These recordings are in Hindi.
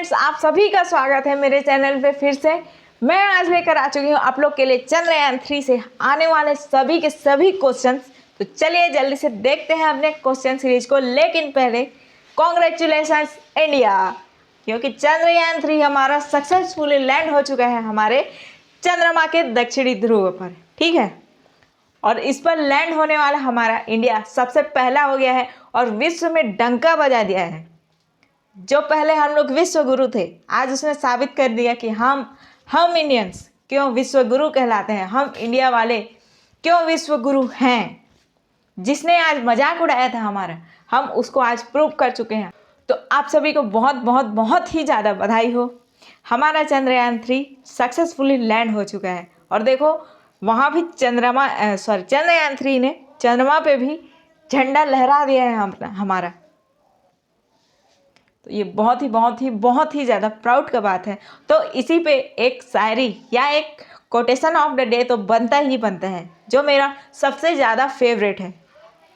फ्रेंड्स, आप सभी का स्वागत है मेरे चैनल पे फिर से। मैं आज लेकर आ चुकी हूँ आप लोग के लिए चंद्रयान 3 से आने वाले सभी के सभी क्वेश्चंस। तो चलिए जल्दी से देखते हैं अपने क्वेश्चन सीरीज को। लेकिन पहले कॉन्ग्रेचुलेशंस इंडिया, क्योंकि चंद्रयान 3 हमारा सक्सेसफुली लैंड हो चुका है हमारे चंद्रमा के दक्षिणी ध्रुव पर। ठीक है, और इस पर लैंड होने वाला हमारा इंडिया सबसे पहला हो गया है और विश्व में डंका बजा दिया है। जो पहले हम लोग विश्व गुरु थे, आज उसने साबित कर दिया कि हम इंडियंस क्यों विश्व गुरु कहलाते हैं, हम इंडिया वाले क्यों विश्व गुरु हैं। जिसने आज मजाक उड़ाया था हमारा, हम उसको आज प्रूव कर चुके हैं। तो आप सभी को बहुत बहुत बहुत ही ज़्यादा बधाई हो। हमारा चंद्रयान 3 सक्सेसफुली लैंड हो चुका है और देखो वहाँ भी चंद्रयान 3 ने चंद्रमा पे भी झंडा लहरा दिया है हमारा। तो ये बहुत ही ज़्यादा प्राउड का बात है। तो इसी पे एक शायरी या एक कोटेशन ऑफ द डे तो बनता ही बनता है, जो मेरा सबसे ज़्यादा फेवरेट है।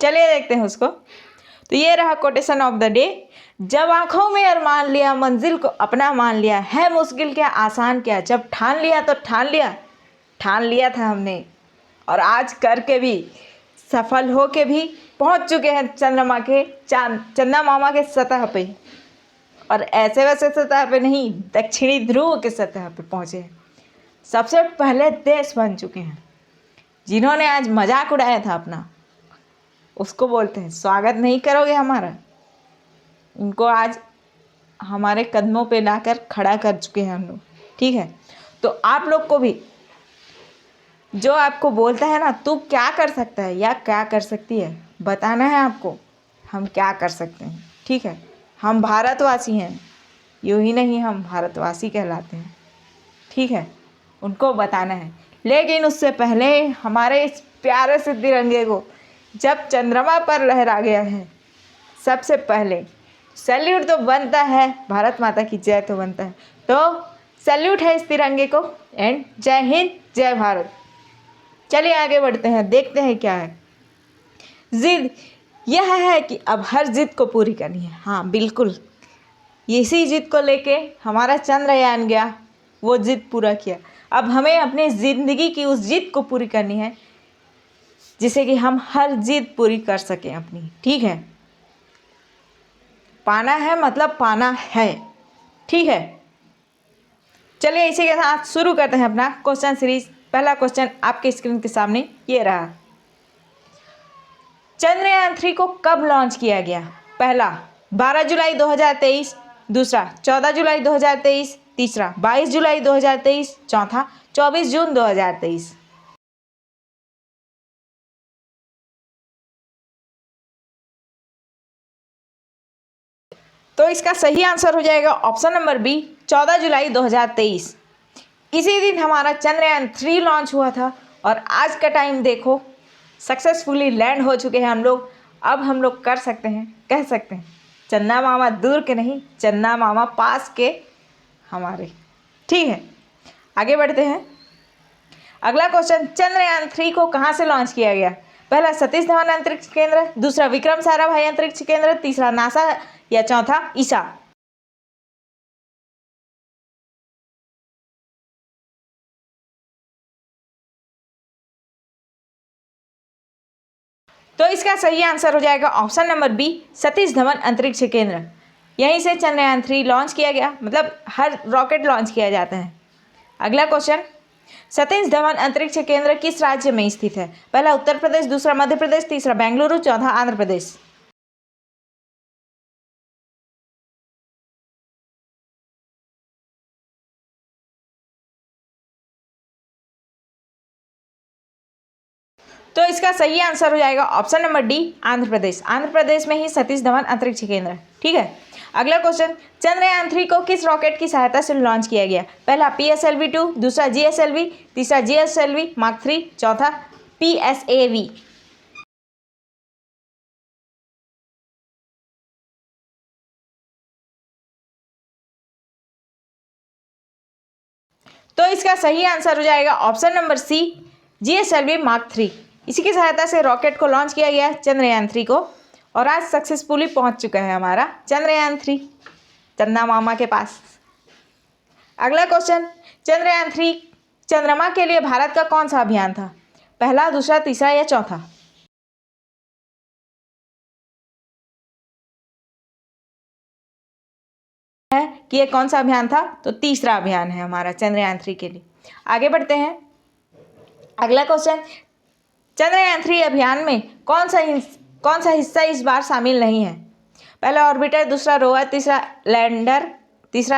चलिए देखते हैं उसको। तो ये रहा कोटेशन ऑफ द डे। जब आँखों में अरमान लिया, मंजिल को अपना मान लिया, है मुश्किल क्या आसान क्या, जब ठान लिया तो ठान लिया था हमने। और आज करके भी सफल हो के भी पहुँच चुके हैं चंदा मामा के सतह पे। और ऐसे वैसे सतह पे नहीं, दक्षिणी ध्रुव के सतह पे पहुँचे हैं। सबसे पहले देश बन चुके हैं। जिन्होंने आज मजाक उड़ाया था अपना, उसको बोलते हैं स्वागत नहीं करोगे हमारा, उनको आज हमारे कदमों पे लाकर खड़ा कर चुके हैं हम लोग। ठीक है, तो आप लोग को भी जो आपको बोलता है ना तू क्या कर सकता है या क्या कर सकती है, बताना है आपको हम क्या कर सकते हैं। ठीक है, हम भारतवासी हैं, यूँ ही नहीं हम भारतवासी कहलाते हैं। ठीक है, उनको बताना है। लेकिन उससे पहले हमारे इस प्यारे से तिरंगे को जब चंद्रमा पर लहरा गया है, सबसे पहले सैल्यूट तो बनता है, भारत माता की जय तो बनता है। तो सैल्यूट है इस तिरंगे को एंड जय हिंद जय भारत। चलिए आगे बढ़ते हैं, देखते हैं क्या है। जिद यह है कि अब हर जिद को पूरी करनी है। हाँ बिल्कुल, इसी जिद को लेके हमारा चंद्रयान गया, वो जिद पूरा किया। अब हमें अपनी ज़िंदगी की उस जिद को पूरी करनी है, जिससे कि हम हर जिद पूरी कर सकें अपनी। ठीक है, पाना है मतलब पाना है। ठीक है, चलिए इसी के साथ शुरू करते हैं अपना क्वेश्चन सीरीज। पहला क्वेश्चन आपके स्क्रीन के सामने ये रहा। चंद्रयान 3 को कब लॉन्च किया गया? पहला 12 जुलाई 2023, दूसरा 14 जुलाई 2023, तीसरा 22 जुलाई 2023, चौथा 24 जून 2023। तो इसका सही आंसर हो जाएगा ऑप्शन नंबर बी, 14 जुलाई 2023। इसी दिन हमारा चंद्रयान 3 लॉन्च हुआ था और आज का टाइम देखो सक्सेसफुली लैंड हो चुके हैं हम लोग। अब हम लोग कर सकते हैं, कह सकते हैं चंदा मामा दूर के नहीं, चंदा मामा पास के हमारे। ठीक है, आगे बढ़ते हैं। अगला क्वेश्चन, चंद्रयान 3 को कहाँ से लॉन्च किया गया? पहला सतीश धवन अंतरिक्ष केंद्र, दूसरा विक्रम साराभाई अंतरिक्ष केंद्र, तीसरा नासा या चौथा ईसा। तो इसका सही आंसर हो जाएगा option number B, Satish Dhawan अंतरिक्ष केंद्र। यहीं से चंद्रयान 3 लॉन्च किया गया, मतलब हर रॉकेट लॉन्च किया जाता है। अगला क्वेश्चन, सतीश धवन अंतरिक्ष केंद्र किस राज्य में स्थित है? पहला उत्तर प्रदेश, दूसरा मध्य प्रदेश, तीसरा बेंगलुरु, चौथा आंध्र प्रदेश। तो इसका सही आंसर हो जाएगा option number D, Andhra Pradesh. Andhra Pradesh में ही सतीश धवन अंतरिक्ष केंद्र है। ठीक है, अगला क्वेश्चन, चंद्रयान 3 को किस रॉकेट की सहायता से लॉन्च किया गया? पहला PSLV-2, दूसरा GSLV, तीसरा GSLV Mark 3, चौथा PSAV। तो इसका सही आंसर हो जाएगा option number C, GSLV Mark 3। इसी की सहायता से रॉकेट को लॉन्च किया गया चंद्रयान 3 को, और आज सक्सेसफुली पहुंच चुका है हमारा चंद्रयान 3 चंदा मामा के पास। अगला क्वेश्चन, चंद्रयान-3 चंद्रमा के लिए भारत का कौन सा अभियान था? पहला, दूसरा, तीसरा या चौथा? है कि ये कौन सा अभियान था? तो तीसरा अभियान है हमारा चंद्रयान-3 के लिए। आगे बढ़ते हैं। अगला क्वेश्चन, चंद्रयान-3 अभियान में कौन सा हिस्सा इस बार शामिल नहीं है? पहला ऑर्बिटर, दूसरा रोवर, तीसरा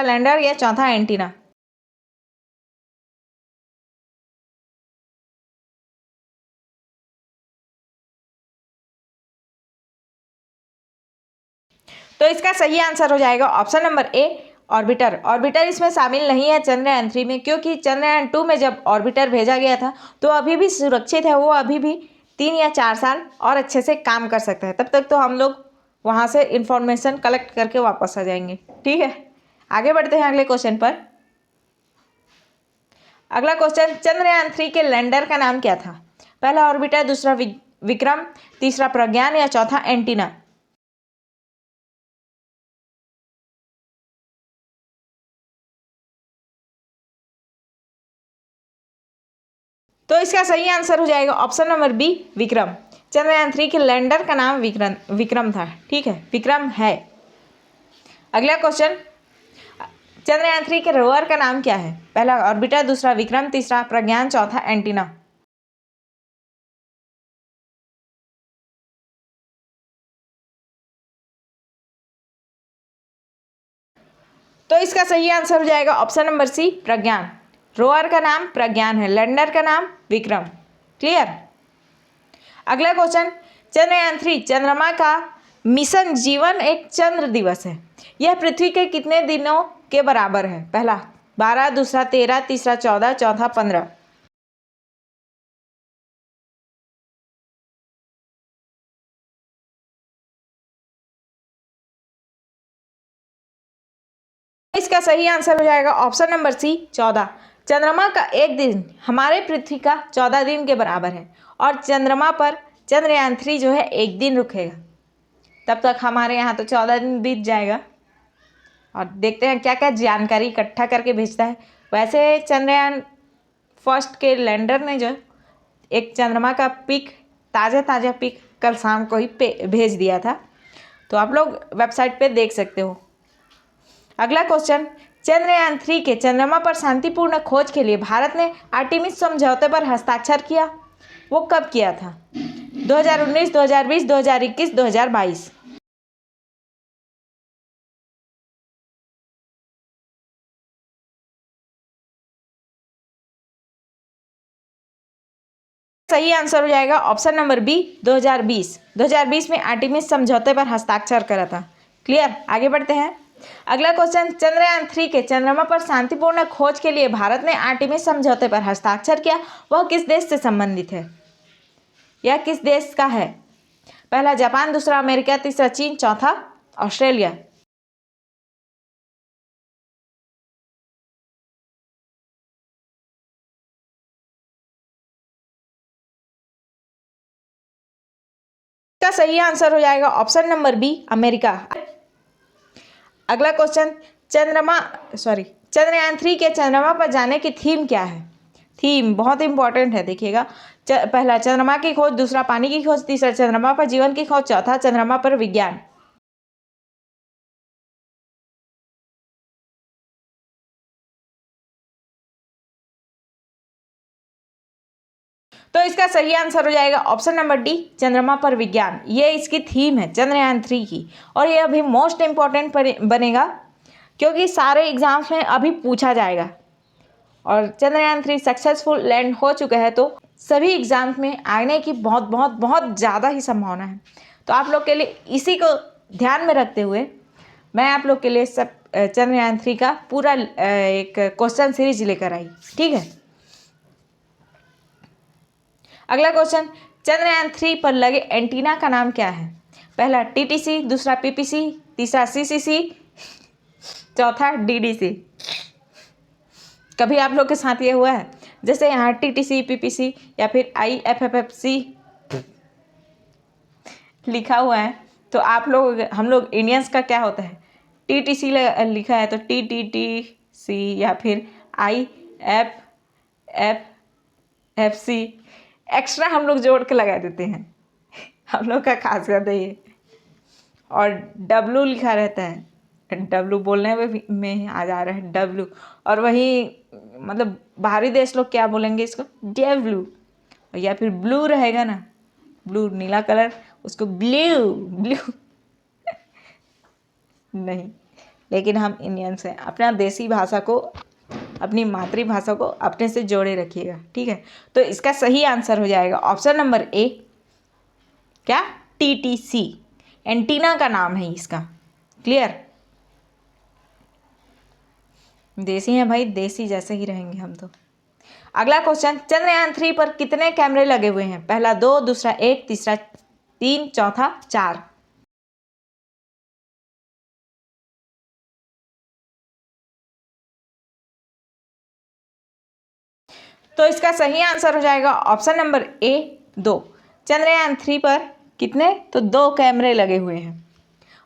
लैंडर या चौथा एंटीना? तो इसका सही आंसर हो जाएगा option number A, orbiter. Orbiter इसमें शामिल नहीं है चंद्रयान-3 में, क्योंकि चंद्रयान-2 में जब ऑर्बिटर भेजा गया था तो अभी भी सुरक्षित है, वो अभी भी 3 या 4 साल और अच्छे से काम कर सकता है। तब तक तो हम लोग वहाँ से इंफॉर्मेशन कलेक्ट करके वापस आ जाएंगे। ठीक है, आगे बढ़ते हैं अगले क्वेश्चन पर। अगला क्वेश्चन, चंद्रयान-3 के लैंडर का नाम क्या था? पहला ऑर्बिटर, दूसरा विक्रम, तीसरा प्रज्ञान या चौथा एंटीना? तो इसका सही आंसर हो जाएगा option number B, Vikram. Chandrayaan के लैंडर का नाम विक्रम था। ठीक है, विक्रम है। अगला क्वेश्चन, चंद्रयान-3 के रोवर का नाम क्या है? पहला ऑर्बिटर, दूसरा विक्रम, तीसरा प्रज्ञान, चौथा एंटीना? तो इसका सही आंसर हो जाएगा ऑप्शन नंबर सी, प्रज्ञान। रोवर का नाम प्रज्ञान है, लैंडर का नाम विक्रम। क्लियर। अगला क्वेश्चन, चंद्रयान-3 चंद्रमा का मिशन जीवन एक चंद्र दिवस है, यह पृथ्वी के कितने दिनों के बराबर है? पहला 12, दूसरा 13, तीसरा 14, चौथा 15? इसका सही आंसर हो जाएगा ऑप्शन नंबर सी, 14। चंद्रमा का एक दिन हमारे पृथ्वी का 14 दिन के बराबर है, और चंद्रमा पर चंद्रयान-3 जो है एक दिन रुकेगा। तब तक हमारे यहाँ तो 14 दिन बीत जाएगा। और देखते हैं क्या क्या जानकारी इकट्ठा करके भेजता है। वैसे चंद्रयान फर्स्ट के लैंडर ने जो एक चंद्रमा का पिक, ताज़ा पिक कल शाम को ही भेज दिया था, तो आप लोग वेबसाइट पे देख सकते हो। अगला क्वेश्चन, चंद्रयान-3 के चंद्रमा पर शांतिपूर्ण खोज के लिए भारत ने आर्टेमिस समझौते पर हस्ताक्षर किया, वो कब किया था? 2019, 2020, 2021, 2022? सही आंसर हो जाएगा ऑप्शन नंबर बी, 2020। 2020 में आर्टेमिस समझौते पर हस्ताक्षर करा था। क्लियर, आगे बढ़ते हैं। अगला क्वेश्चन, चंद्रयान-3 के चंद्रमा पर शांतिपूर्ण खोज के लिए भारत ने आर्टेमिस समझौते पर हस्ताक्षर किया, वह किस देश से संबंधित है? यह किस देश का है? पहला जापान, दूसरा अमेरिका, तीसरा चीन, चौथा ऑस्ट्रेलिया? का सही आंसर हो जाएगा ऑप्शन नंबर बी, अमेरिका। अगला क्वेश्चन, चंद्रयान-3 के चंद्रमा पर जाने की थीम क्या है? थीम बहुत इंपॉर्टेंट है, देखिएगा। पहला चंद्रमा की खोज, दूसरा पानी की खोज, तीसरा चंद्रमा पर जीवन की खोज, चौथा चंद्रमा पर विज्ञान? तो इसका सही आंसर हो जाएगा ऑप्शन नंबर डी, चंद्रमा पर विज्ञान। ये इसकी थीम है चंद्रयान-3 की, और ये अभी मोस्ट इंपॉर्टेंट बनेगा, क्योंकि सारे एग्जाम्स में अभी पूछा जाएगा। और चंद्रयान-3 सक्सेसफुल लैंड हो चुका है, तो सभी एग्जाम्स में आने की बहुत बहुत बहुत ज़्यादा ही संभावना है। तो आप लोग के लिए इसी को ध्यान में रखते हुए मैं आप लोग के लिए सब चंद्रयान-3 का पूरा एक क्वेश्चन सीरीज लेकर आई। ठीक है। अगला क्वेश्चन, चंद्रयान-3 पर लगे एंटीना का नाम क्या है? पहला टीटीसी, दूसरा पीपीसी, तीसरा सीसीसी, चौथा डीडीसी? कभी आप लोग के साथ ये हुआ है, जैसे यहाँ टीटीसी, पीपीसी या फिर आईएफएफसी लिखा हुआ है, तो आप लोग, हम लोग इंडियंस का क्या होता है? टीटीसी लिखा है तो टीटीटी, सी या फिर I F F F C. Extra हम लोग जोड़ के लगा देते हैं, हम लोग का खासियत है ये। और डब्लू लिखा रहता है, डब्लू बोलने में आ जा रहा है डब्लू। और वही मतलब बाहरी देश लोग क्या बोलेंगे इसको, डेब्लू। या फिर ब्लू रहेगा ना, ब्लू नीला कलर, उसको ब्लू ब्लू नहीं। लेकिन हम इंडियंस हैं, अपना देसी भाषा को, अपनी मातृभाषा को अपने से जोड़े रखिएगा, ठीक है। तो इसका सही आंसर हो जाएगा ऑप्शन नंबर ए, क्या, टीटीसी। एंटीना का नाम है इसका। क्लियर। देसी हैं भाई, देसी जैसे ही रहेंगे हम तो। अगला क्वेश्चन, चंद्रयान 3 पर कितने कैमरे लगे हुए हैं? पहला 2, दूसरा 1, तीसरा 3, चौथा 4। तो इसका सही आंसर हो जाएगा ऑप्शन नंबर ए, 2। चंद्रयान 3 पर कितने, तो 2 कैमरे लगे हुए हैं।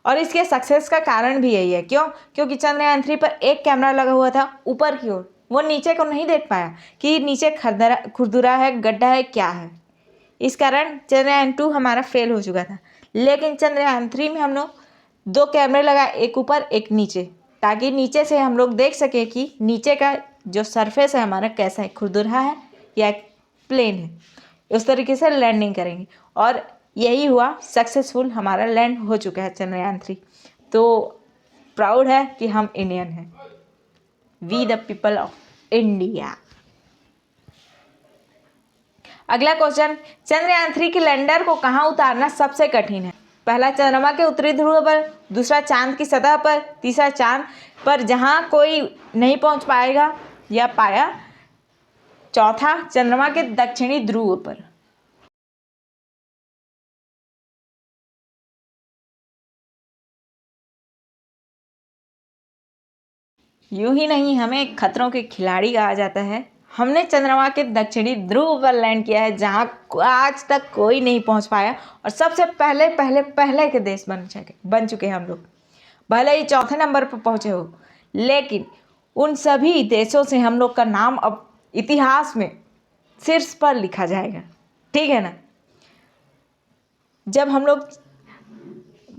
और इसके सक्सेस का कारण भी यही है, क्यों? क्योंकि चंद्रयान 3 पर एक कैमरा लगा हुआ था ऊपर की ओर, वो नीचे को नहीं देख पाया कि नीचे खुरदुरा है, गड्ढा है, क्या है। इस कारण चंद्रयान 2 हमारा फेल हो चुका था। लेकिन चंद्रयान 3 में हम लोग 2 कैमरे लगाए, एक ऊपर एक नीचे, ताकि नीचे से हम लोग देख सके कि नीचे का जो सरफेस है हमारा कैसा है, खुरदुरा है या प्लेन है। उस तरीके से लैंडिंग करेंगे और यही हुआ, सक्सेसफुल हमारा लैंड हो चुका है चंद्रयान 3। तो प्राउड है कि हम इंडियन हैं, we the people of India. अगला क्वेश्चन, चंद्रयान 3 के लैंडर को कहाँ उतारना सबसे कठिन है? पहला चंद्रमा के उत्तरी ध्रुव पर, दूसरा चांद की सतह पर, तीसरा चांद पर जहाँ कोई नहीं पहुँच पाएगा या पाया, चौथा चंद्रमा के दक्षिणी ध्रुव पर। यूं ही नहीं, हमें खतरों के खिलाड़ी कहा जाता है। हमने चंद्रमा के दक्षिणी ध्रुव पर लैंड किया है, जहां आज तक कोई नहीं पहुंच पाया, और सबसे पहले पहले पहले के देश बन चुके हैं हम लोग। भले ही चौथे नंबर पर पहुंचे हो, लेकिन उन सभी देशों से हम लोग का नाम अब इतिहास में शीर्ष पर लिखा जाएगा, ठीक है ना। जब हम लोग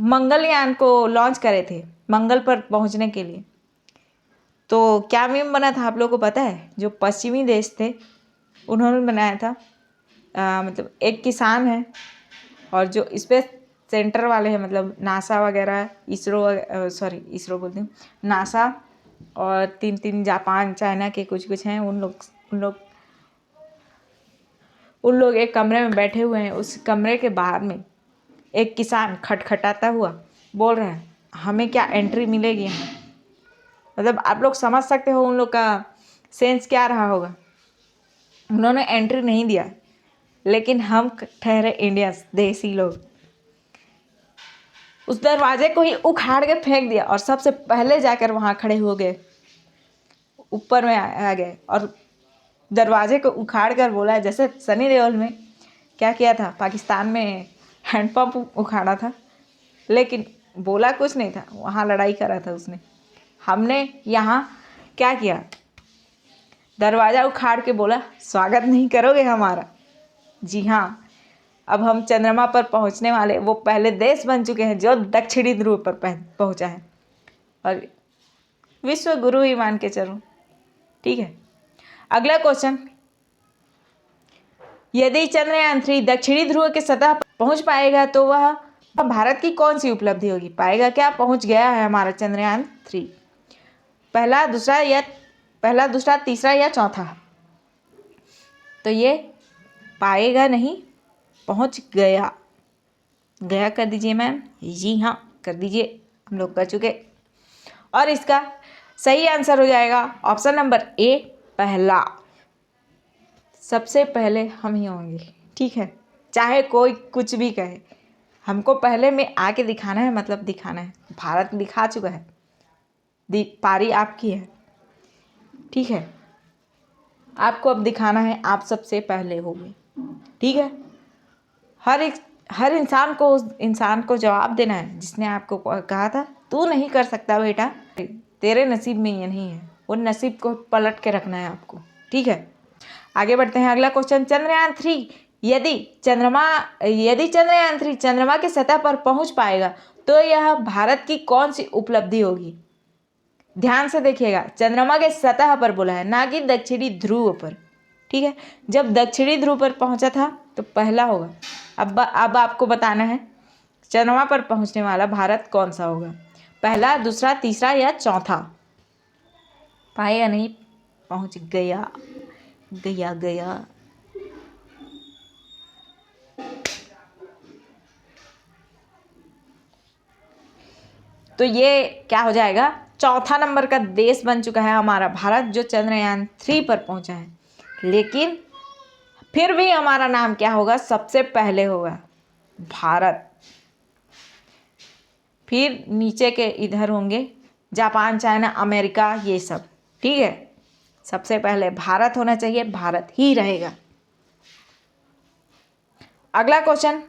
मंगलयान को लॉन्च करे थे मंगल पर पहुंचने के लिए, तो क्या मीम बना था आप लोगों को पता है? जो पश्चिमी देश थे उन्होंने बनाया था। मतलब एक किसान है और जो स्पेस सेंटर वाले हैं, मतलब नासा वगैरह, इसरो बोलती हूँ, नासा, और 3 जापान चाइना के कुछ हैं, उन लोग एक कमरे में बैठे हुए हैं। उस कमरे के बाहर में एक किसान खटखटाता हुआ बोल रहा है, हमें क्या एंट्री मिलेगी यहाँ? मतलब आप लोग समझ सकते हो उन लोग का सेंस क्या रहा होगा। उन्होंने एंट्री नहीं दिया, लेकिन हम ठहरे इंडियंस, देसी लोग, उस दरवाजे को ही उखाड़ के फेंक दिया और सबसे पहले जाकर वहाँ खड़े हो गए, ऊपर में आ गए और दरवाजे को उखाड़ कर बोला, जैसे सनी देओल में क्या किया था, पाकिस्तान में हैंडपम्प उखाड़ा था, लेकिन बोला कुछ नहीं था, वहाँ लड़ाई करा था उसने। हमने यहाँ क्या किया, दरवाज़ा उखाड़ के बोला, स्वागत नहीं करोगे हमारा? जी हाँ, अब हम चंद्रमा पर पहुँचने वाले वो पहले देश बन चुके हैं जो दक्षिणी ध्रुव पर पहुँचा है, और विश्व गुरु ही मान के चलो, ठीक है। अगला क्वेश्चन, यदि चंद्रयान 3 दक्षिणी ध्रुव के सतह पर पहुँच पाएगा तो वह भारत की कौन सी उपलब्धि होगी? पाएगा क्या, पहुँच गया है हमारा चंद्रयान 3? पहला दूसरा तीसरा या चौथा? तो ये पाएगा नहीं, पहुंच गया। गया कर दीजिए मैम, जी हाँ कर दीजिए, हम लोग कर चुके। और इसका सही आंसर हो जाएगा ऑप्शन नंबर ए, पहला। सबसे पहले हम ही होंगे, ठीक है, चाहे कोई कुछ भी कहे, हमको पहले में आके दिखाना है, मतलब दिखाना है। भारत दिखा चुका है, पारी आपकी है, ठीक है। आपको अब दिखाना है, आप सबसे पहले होंगे, ठीक है। हर इंसान को उस इंसान को जवाब देना है जिसने आपको कहा था तू नहीं कर सकता बेटा, तेरे नसीब में ये नहीं है, वो नसीब को पलट के रखना है आपको। ठीक है, आगे बढ़ते हैं। अगला क्वेश्चन, चंद्रयान-3 यदि चंद्रयान-3 चंद्रमा की सतह पर पहुंच पाएगा तो यह भारत की कौन सी उपलब्धि होगी? ध्यान से देखिएगा, चंद्रमा के सतह पर बोला है, ना कि दक्षिणी ध्रुव पर। ठीक है, जब दक्षिणी ध्रुव पर पहुंचा था तो पहला होगा। अब आपको बताना है चंद्रमा पर पहुंचने वाला भारत कौन सा होगा, पहला, दूसरा, तीसरा या चौथा? पाए या नहीं? पहुंच गया गया गया। तो ये क्या हो जाएगा, चौथा नंबर का देश बन चुका है हमारा भारत, जो चंद्रयान-3 पर पहुंचा है। लेकिन फिर भी हमारा नाम क्या होगा, सबसे पहले होगा भारत। फिर नीचे के इधर होंगे जापान, चाइना, अमेरिका, ये सब। ठीक है, सबसे पहले भारत होना चाहिए, भारत ही रहेगा। अगला क्वेश्चन,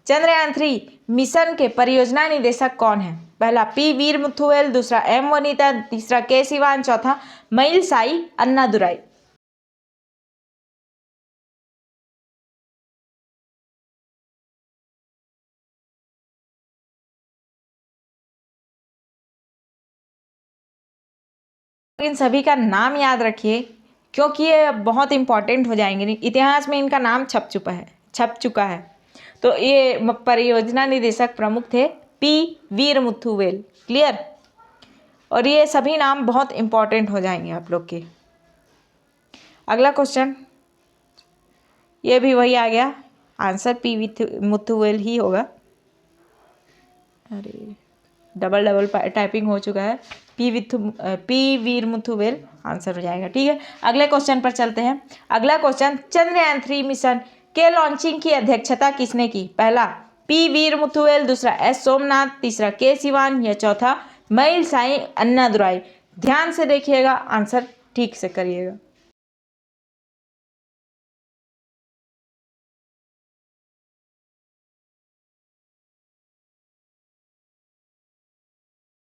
चंद्रयान-3 मिशन के परियोजना निदेशक कौन है? पहला पी वीर मुथुवेल, दूसरा एम वनीता, तीसरा के सिवान, चौथा मईल साई अन्नादुराई। इन सभी का नाम याद रखिए क्योंकि ये बहुत इंपॉर्टेंट हो जाएंगे, इतिहास में इनका नाम छप चुका है। तो ये परियोजना निदेशक प्रमुख थे पी वीर मुथुवेल। क्लियर? और ये सभी नाम बहुत इंपॉर्टेंट हो जाएंगे आप लोग के। अगला क्वेश्चन, ये भी वही आ गया, आंसर पी मुथुवेल ही होगा। अरे डबल टाइपिंग हो चुका है, पी वीर मुथुवेल आंसर हो जाएगा। ठीक है, अगले क्वेश्चन पर चलते हैं। अगला क्वेश्चन, चंद्रयान-3 मिशन के लॉन्चिंग की अध्यक्षता किसने की? पहला पी वीर मुथुवेल, दूसरा एस सोमनाथ, तीसरा के सिवान या चौथा मईल साई अन्नादुराई। ध्यान से देखिएगा, आंसर ठीक से करिएगा।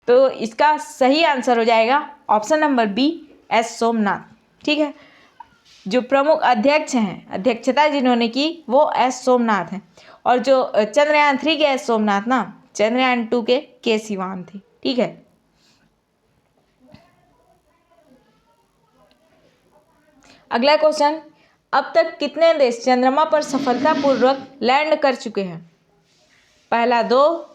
तो इसका सही आंसर हो जाएगा option number B, S Somnath. ठीक है, जो प्रमुख अध्यक्ष हैं, अध्यक्षता जिन्होंने की वो एस सोमनाथ हैं। और जो चंद्रयान-3 के एस सोमनाथ ना, चंद्रयान-2 के सिवान थे। ठीक है, अगला क्वेश्चन, अब तक कितने देश चंद्रमा पर सफलतापूर्वक लैंड कर चुके हैं? पहला 2,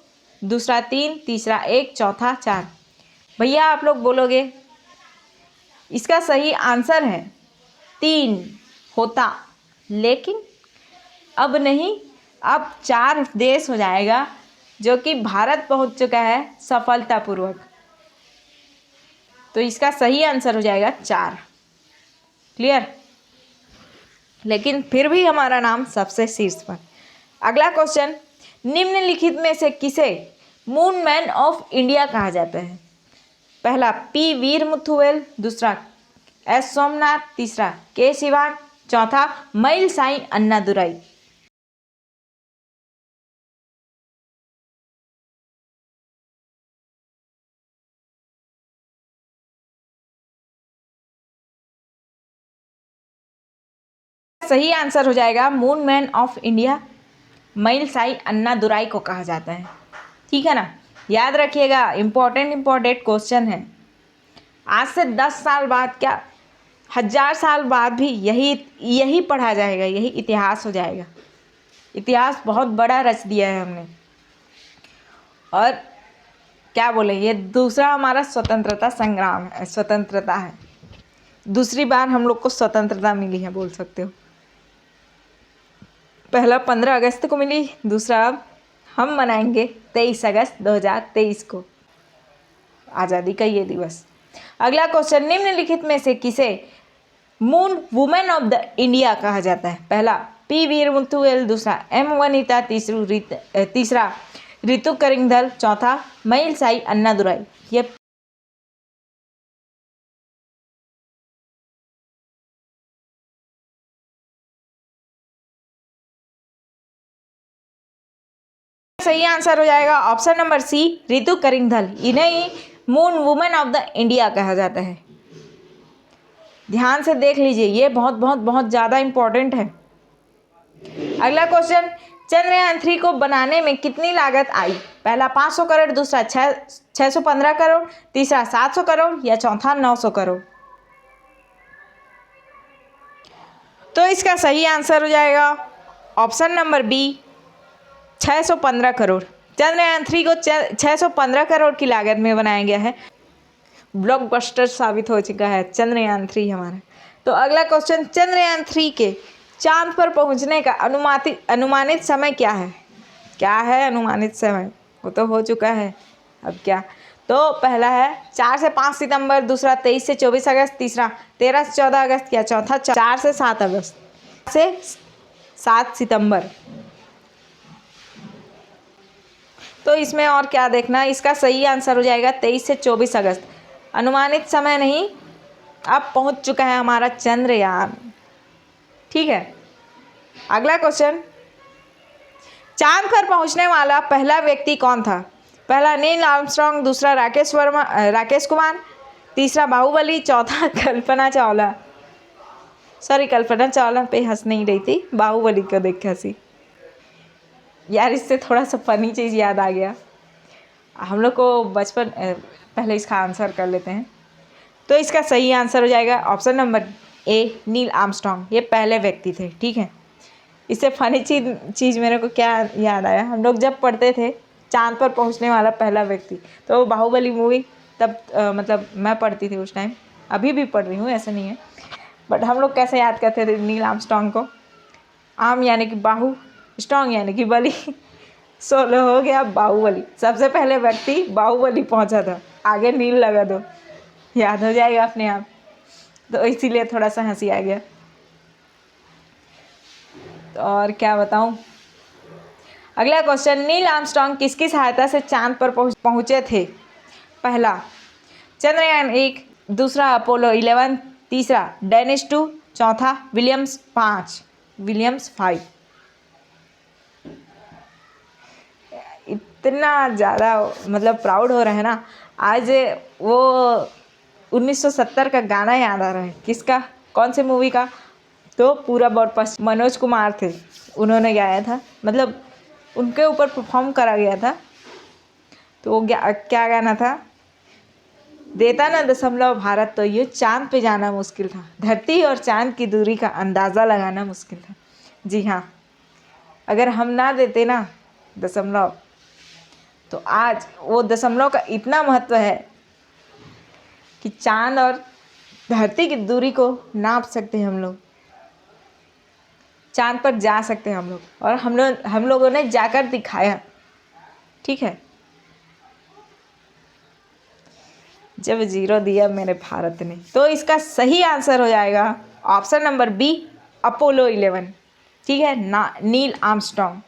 दूसरा 3, तीसरा 1, चौथा 4। भैया आप लोग बोलोगे इसका सही आंसर है 3 होता, लेकिन अब नहीं, अब 4 देश हो जाएगा, जो कि भारत पहुंच चुका है सफलतापूर्वक। तो इसका सही आंसर हो जाएगा 4। क्लियर? लेकिन फिर भी हमारा नाम सबसे शीर्ष पर। अगला क्वेश्चन, निम्नलिखित में से किसे मून मैन ऑफ इंडिया कहा जाता है? पहला पी वीर मुथुवेल, दूसरा एस सोमनाथ, तीसरा के सिवान, चौथा मईल साई अन्नादुराई। सही आंसर हो जाएगा moon man of India, Mylswamy Annadurai को कहा जाता है। ठीक है ना, याद रखिएगा, इंपॉर्टेंट क्वेश्चन है। आज से 10 साल बाद, क्या 1000 साल बाद भी यही पढ़ा जाएगा, यही इतिहास हो जाएगा। इतिहास बहुत बड़ा रच दिया है हमने। और क्या बोले, ये दूसरा हमारा स्वतंत्रता संग्राम है, स्वतंत्रता है, दूसरी बार हम लोग को स्वतंत्रता मिली है बोल सकते हो। पहला 15 अगस्त को मिली, दूसरा अब हम मनाएंगे 23 अगस्त 2023 को, आज़ादी का ये दिवस। अगला क्वेश्चन, निम्नलिखित में से किसे moon women of the India कहा जाता है? पहला पी वीर मुथुवेल, दूसरा एम वनीता, तीसरा ऋतु करिंगधल, चौथा मईल साई अन्नादुराई। ये सही आंसर हो जाएगा ऑप्शन नंबर सी, ऋतु करिंगधल। इन्हें ही moon women of the India कहा जाता है। ध्यान से देख लीजिए, ये बहुत बहुत बहुत ज़्यादा इम्पोर्टेंट है। अगला क्वेश्चन, चंद्रयान 3 को बनाने में कितनी लागत आई? पहला 500 करोड़, दूसरा 615 करोड़, तीसरा 700 करोड़ या चौथा 900 करोड़। तो इसका सही आंसर हो जाएगा option number B, 615 crore. Chandrayaan 3 को 615 करोड़ की लागत में बनाया गया है। ब्लॉकबस्टर साबित हो चुका है चंद्रयान 3 हमारा। तो अगला क्वेश्चन, चंद्रयान 3 के चांद पर पहुंचने का अनुमानित समय क्या है? क्या है अनुमानित समय? वो तो हो चुका है, अब क्या? तो पहला है 4 से 5 सितंबर, दूसरा 23 से 24 अगस्त, तीसरा 13 से 14 अगस्त या चौथा 4 से 7 अगस्त से 7 सितंबर। तो इसमें और क्या देखना है? इसका सही आंसर हो जाएगा 23 से 24 अगस्त। अनुमानित समय नहीं, अब पहुंच चुका है हमारा चंद्रयान। ठीक है। अगला क्वेश्चन, चांद पर पहुंचने वाला पहला व्यक्ति कौन था? पहला नील आर्मस्ट्रॉन्ग, दूसरा राकेश कुमार, तीसरा बाहुबली, चौथा कल्पना चावला। सॉरी, कल्पना चावला पे हंस नहीं रही थी, बाहुबली को देख के हंसी। यार इससे थोड़ा सा फनी चीज़ याद आ गया हम लोग को बचपन। पहले इसका आंसर कर लेते हैं। तो इसका सही आंसर हो जाएगा option number A, Neil Armstrong. ये पहले व्यक्ति थे। ठीक है। इससे फनी चीज़ मेरे को क्या याद आया, हम लोग जब पढ़ते थे चांद पर पहुंचने वाला पहला व्यक्ति, तो बाहुबली मूवी तब मतलब मैं पढ़ती थी उस टाइम, अभी भी पढ़ रही हूँ, ऐसा नहीं है। बट हम लोग कैसे याद करते थे नील आर्मस्ट्रॉन्ग को? आर्म यानी कि बाहु, स्ट्रॉन्ग यानी कि बली, सोलो हो गया बाहुबली। सबसे पहले व्यक्ति बाहुबली पहुंचा था, आगे नील लगा दो, याद हो जाएगा अपने आप। तो इसीलिए थोड़ा सा हंसी आ गया। तो और क्या बताऊं? अगला क्वेश्चन, नील आर्मस्ट्रॉन्ग किसकी सहायता से चांद पर पहुंचे थे? पहला चंद्रयान 1, दूसरा अपोलो 11, तीसरा डेनिस 2, चौथा विलियम्स 5। इतना ज़्यादा मतलब प्राउड हो रहा है ना आज। वो 1970 का गाना याद आ रहा है। किसका? कौन से मूवी का? तो पूरा बॉर्डर मनोज कुमार थे, उन्होंने गाया था, मतलब उनके ऊपर परफॉर्म करा गया था। तो वो क्या गाना था? देता ना दशमलव भारत तो ये चांद पे जाना मुश्किल था, धरती और चांद की दूरी का अंदाज़ा लगाना मुश्किल था। जी हाँ, अगर हम ना देते ना दशमलव, तो आज वो दशमलव का इतना महत्व है कि चांद और धरती की दूरी को नाप सकते हैं हम लोग, चांद पर जा सकते हैं हम लोग, और हम लोगों ने जाकर दिखाया। ठीक है। जब 0 दिया मेरे भारत ने। तो इसका सही आंसर हो जाएगा ऑप्शन नंबर बी, अपोलो 11। ठीक है ना, नील आर्मस्ट्रॉन्ग।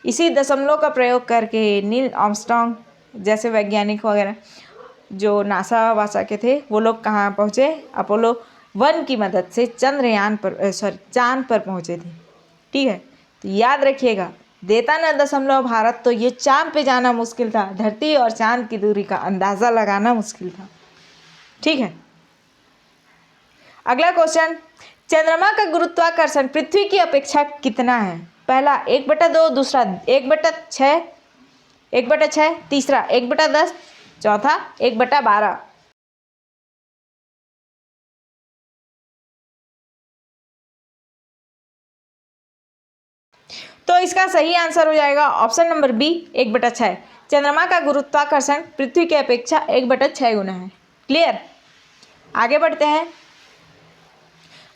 इसी दशमलव का प्रयोग करके नील आर्मस्ट्रॉन्ग जैसे वैज्ञानिक वगैरह जो नासा वासा के थे, वो लोग कहाँ पहुँचे? अपोलो 1 की मदद से चांद पर पहुँचे थे। ठीक है। तो याद रखिएगा, देता ना दशमलव भारत तो ये चांद पे जाना मुश्किल था, धरती और चांद की दूरी का अंदाज़ा लगाना मुश्किल था। ठीक है। अगला क्वेश्चन, चंद्रमा का गुरुत्वाकर्षण पृथ्वी की अपेक्षा कितना है? पहला 1/2, दूसरा 1/6, तीसरा 1/10, चौथा 1/12। तो इसका सही आंसर हो जाएगा ऑप्शन नंबर बी, 1/6। चंद्रमा का गुरुत्वाकर्षण पृथ्वी की अपेक्षा 1/6 गुना है। क्लियर? आगे बढ़ते हैं।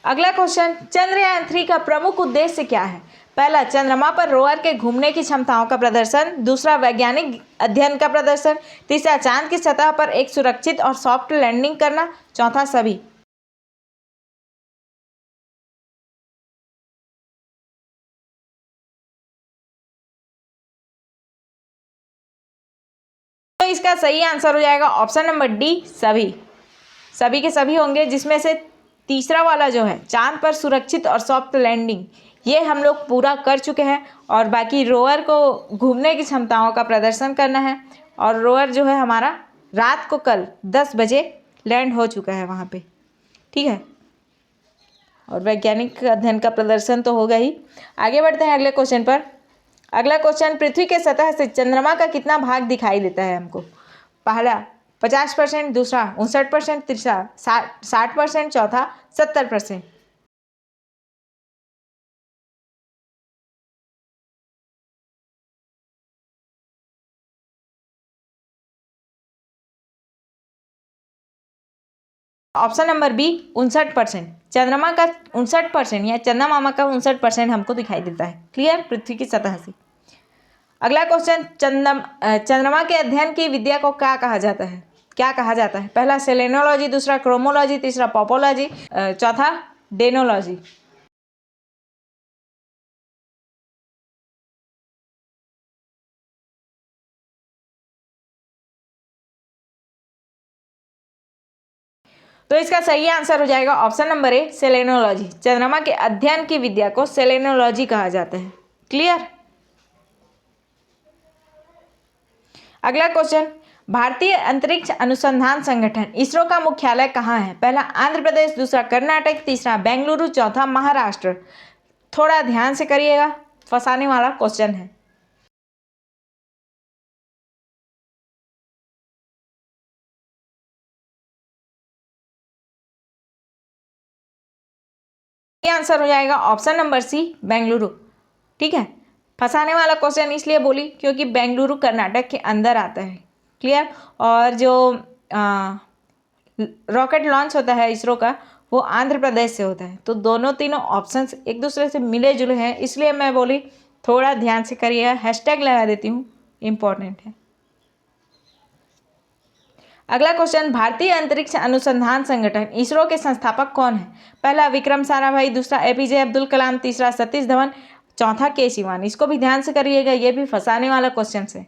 अगला क्वेश्चन, चंद्रयान 3 का प्रमुख उद्देश्य क्या है? पहला चंद्रमा पर रोवर के घूमने की क्षमताओं का प्रदर्शन, दूसरा वैज्ञानिक अध्ययन का प्रदर्शन, तीसरा चांद की सतह पर एक सुरक्षित और सॉफ्ट लैंडिंग करना, चौथा सभी। तो इसका सही आंसर हो जाएगा ऑप्शन नंबर डी, सभी के सभी होंगे, जिसमें से तीसरा वाला जो है चांद पर सुरक्षित और सॉफ्ट लैंडिंग, ये हम लोग पूरा कर चुके हैं। और बाकी रोवर को घूमने की क्षमताओं का प्रदर्शन करना है, और रोवर जो है हमारा रात को कल 10 बजे लैंड हो चुका है वहाँ पे, ठीक है। और वैज्ञानिक अध्ययन का प्रदर्शन तो होगा ही। आगे बढ़ते हैं अगले क्वेश्चन पर। अगला क्वेश्चन, पृथ्वी के सतह से चंद्रमा का कितना भाग दिखाई देता है हमको? पहला 50%, दूसरा 59%, तीसरा 60%, चौथा 70%। Option number B 59%। चंद्रमा का 59% या चंदा मामा का 59% हमको दिखाई देता है, क्लियर, पृथ्वी की सतह से। अगला क्वेश्चन, चंद्रमा के अध्ययन की विद्या को क्या कहा जाता है? क्या कहा जाता है? पहला सेलेनोलॉजी, दूसरा क्रोमोलॉजी, तीसरा पॉपोलॉजी, चौथा डेनोलॉजी। तो इसका सही आंसर हो जाएगा ऑप्शन नंबर ए, सेलेनोलॉजी। चंद्रमा के अध्ययन की विद्या को सेलेनोलॉजी कहा जाता है, क्लियर। अगला क्वेश्चन, भारतीय अंतरिक्ष अनुसंधान संगठन इसरो का मुख्यालय कहाँ है? पहला आंध्र प्रदेश, दूसरा कर्नाटक, तीसरा बेंगलुरु, चौथा महाराष्ट्र। थोड़ा ध्यान से करिएगा, फंसाने वाला क्वेश्चन है। ये आंसर हो जाएगा ऑप्शन नंबर सी, बेंगलुरु, ठीक है। फंसाने वाला क्वेश्चन इसलिए बोली क्योंकि बेंगलुरु कर्नाटक के अंदर आता है, क्लियर। और जो रॉकेट लॉन्च होता है इसरो का, वो आंध्र प्रदेश से होता है। तो दोनों तीनों ऑप्शंस एक दूसरे से मिले जुले हैं, इसलिए मैं बोली थोड़ा ध्यान से करिएगा। हैशटैग लगा देती हूँ, इम्पोर्टेंट है। अगला क्वेश्चन, भारतीय अंतरिक्ष अनुसंधान संगठन इसरो के संस्थापक कौन है? पहला विक्रम साराभाई, दूसरा एपीजे अब्दुल कलाम, तीसरा सतीश धवन, चौथा के सिवान। इसको भी ध्यान से करिएगा, ये भी फंसाने वाला क्वेश्चन है।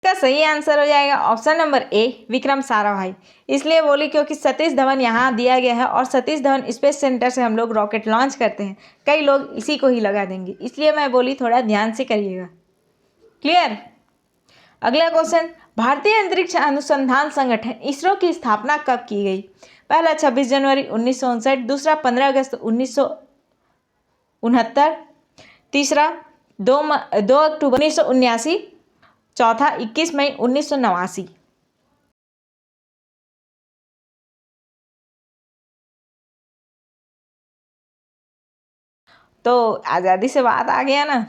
इसका सही आंसर हो जाएगा option number A, Vikram Sarabhai. इसलिए बोली क्योंकि सतीश धवन यहाँ दिया गया है और सतीश धवन स्पेस सेंटर से हम लोग रॉकेट लॉन्च करते हैं, कई लोग इसी को ही लगा देंगे, इसलिए मैं बोली थोड़ा ध्यान से करिएगा, क्लियर। अगला क्वेश्चन, भारतीय अंतरिक्ष अनुसंधान संगठन इसरो की स्थापना कब की गई? पहला 26 जनवरी 1959, दूसरा 15 अगस्त 1969, तीसरा 2 अक्टूबर 1979, चौथा 21 मई 1989। तो आज़ादी से बात आ गया ना।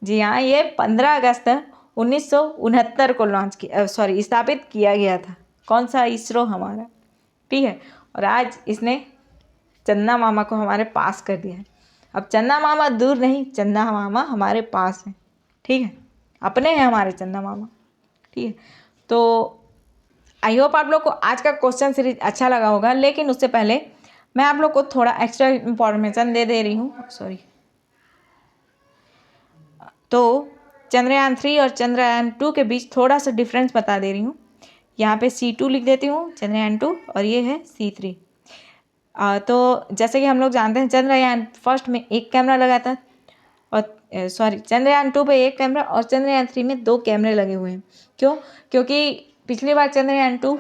जी हाँ, ये 15 अगस्त 1969 को स्थापित किया गया था। कौन सा? इसरो हमारा, ठीक है। और आज इसने चंदा मामा को हमारे पास कर दिया है। अब चंदा मामा दूर नहीं, चंदा मामा हमारे पास है, ठीक है, अपने हैं हमारे चंदा मामा, ठीक है। तो आई होप आप लोग को आज का क्वेश्चन सीरीज अच्छा लगा होगा, लेकिन उससे पहले मैं आप लोग को थोड़ा एक्स्ट्रा इंफॉर्मेशन दे रही हूँ, सॉरी। तो चंद्रयान 3 और चंद्रयान 2 के बीच थोड़ा सा डिफरेंस बता दे रही हूँ। यहाँ पे C2 लिख देती हूँ, चंद्रयान 2, और ये है C3। तो जैसे कि हम लोग जानते हैं, चंद्रयान फर्स्ट में एक कैमरा लगा था, और चंद्रयान 2 पे एक कैमरा और चंद्रयान 3 में 2 कैमरे लगे हुए हैं। क्यों? क्योंकि पिछली बार चंद्रयान 2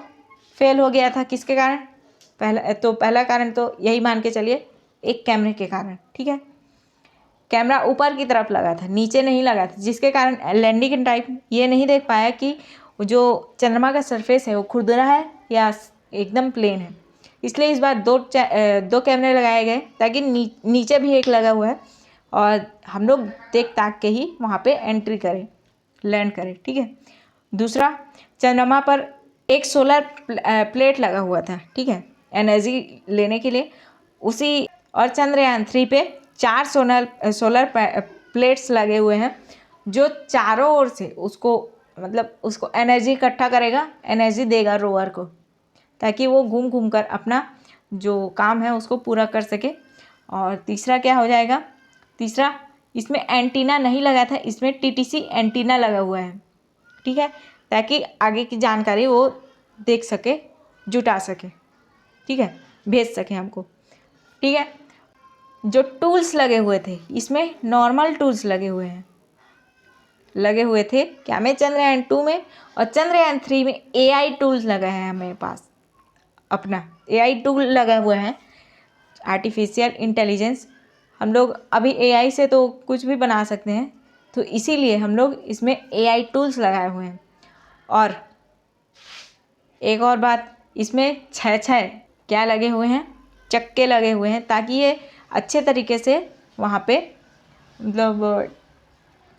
फेल हो गया था, किसके कारण? पहला कारण तो यही मान के चलिए, एक कैमरे के कारण, ठीक है। कैमरा ऊपर की तरफ लगा था, नीचे नहीं लगा था, जिसके कारण लैंडिंग टाइप ये नहीं देख पाया कि जो चंद्रमा का सरफेस है वो खुरदरा है या एकदम प्लेन है। इसलिए इस बार दो कैमरे लगाए गए, ताकि नीचे भी एक लगा हुआ है और हम लोग देख ताक के ही वहाँ पे एंट्री करें, लैंड करें, ठीक है। दूसरा, चंद्रमा पर एक सोलर प्लेट लगा हुआ था, ठीक है, एनर्जी लेने के लिए उसी। और चंद्रयान 3 पे 4 सोलर प्लेट्स लगे हुए हैं, जो चारों ओर से उसको एनर्जी इकट्ठा करेगा, एनर्जी देगा रोवर को, ताकि वो घूम घूम कर अपना जो काम है उसको पूरा कर सके। और तीसरा क्या हो जाएगा? तीसरा, इसमें एंटीना नहीं लगा था, इसमें TTC एंटीना लगा हुआ है, ठीक है, ताकि आगे की जानकारी वो देख सके, जुटा सके, ठीक है, भेज सके हमको, ठीक है। जो टूल्स लगे हुए थे, इसमें नॉर्मल टूल्स लगे हुए थे क्या में चंद्रयान 2 में, और चंद्रयान 3 में AI टूल्स लगा है हमारे पास। अपना AI टूल लगा हुआ है, आर्टिफिशियल इंटेलिजेंस। हम लोग अभी AI से तो कुछ भी बना सकते हैं, तो इसीलिए हम लोग इसमें AI टूल्स लगाए हुए हैं। और एक और बात, इसमें 6 क्या लगे हुए हैं, चक्के लगे हुए हैं, ताकि ये अच्छे तरीके से वहाँ पे मतलब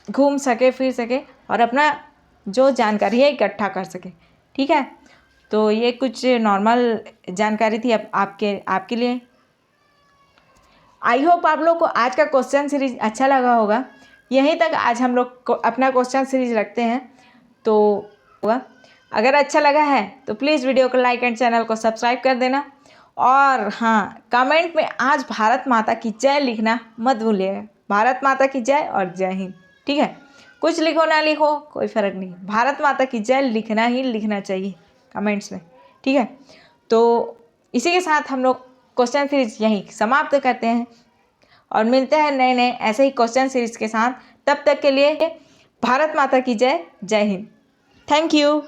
घूम सके, फिर सके और अपना जो जानकारी है इकट्ठा कर सके। ठीक है, तो ये कुछ नॉर्मल जानकारी थी अब आपके लिए। आई होप आप लोग को आज का क्वेश्चन सीरीज अच्छा लगा होगा। यहीं तक आज हम लोग अपना क्वेश्चन सीरीज रखते हैं, तो होगा अगर अच्छा लगा है तो प्लीज़ वीडियो को लाइक एंड चैनल को सब्सक्राइब कर देना। और हाँ, कमेंट में आज भारत माता की जय लिखना मत भूलिएगा। भारत माता की जय और जय हिंद। ठीक है, कुछ लिखो ना लिखो कोई फ़र्क नहीं, भारत माता की जय लिखना ही लिखना चाहिए कमेंट्स में। ठीक है, तो इसी के साथ हम लोग क्वेश्चन सीरीज यहीं समाप्त करते हैं और मिलते हैं नए नए ऐसे ही क्वेश्चन सीरीज के साथ। तब तक के लिए भारत माता की जय, जय हिंद। Thank you.